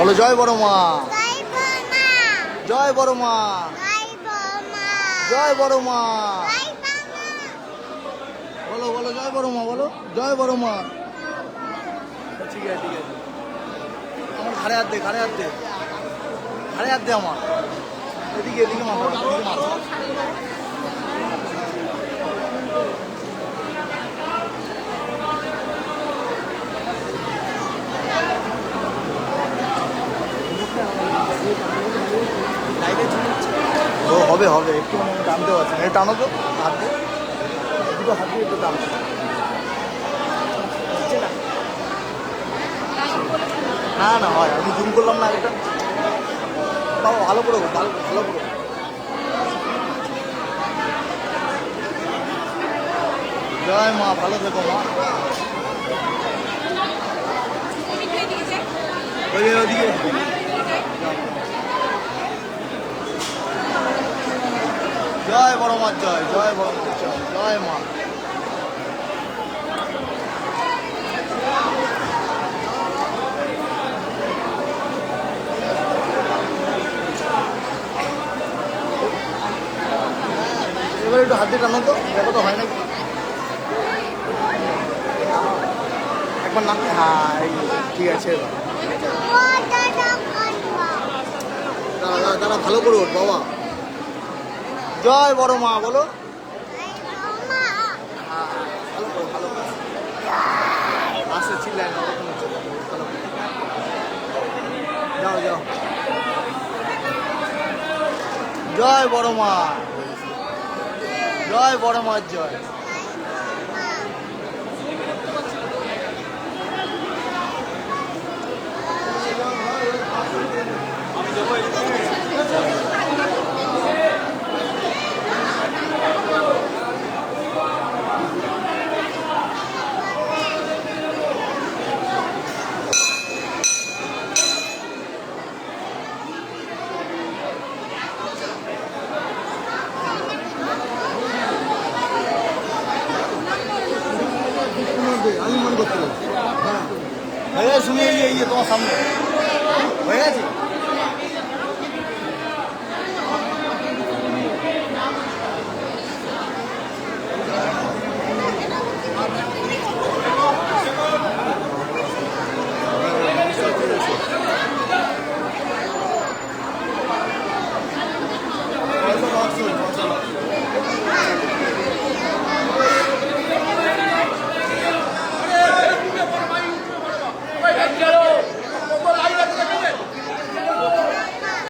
বলো জয় বড় মা, জয় বড় মা, জয় বড় মা। বলো বলো জয় বড় মা, বলো জয় বড় মা। ঠিক আছে ঠিক আছে। আমার ঘাড়ে হাত দে, ঘাড়ে হাত দে, ঘাড়ে হাত দে আমার। এদিকে এদিকে মাথা, এদিকে মাথা। ও হবে হবে, একটু টানতে পারছি না, টানো তো হাত দিয়ে, দুটো হাত দিয়ে একটু টানো। না না হয়, আমি জুম করলাম না এটা। বাবা ভালো করে ভালো ভালো করে। জয় মা, ভালো থেকো মা। ওদিকে জয় বড় মা, জয় জয় বড় মা, জয় জয় মা। এবার একটু হাত দিয়ে টানো তো, দেখো তো হয় নাকি একবার না। হ্যাঁ ঠিক আছে। দাঁড়া দাঁড়া, ভালো করে ওঠ বাবা। জয় বড় মা, বলো ভালো করে ভালো করে। আসে চিল্লায় না, ওরকম হচ্ছে না, ভালো করে। যাও যাও। জয় বড় মা, জয় বড় মার জয়। আমি মনে করতে হয়ে গেছে, শুনে এই তোমার সামনে হয়ে গেছে।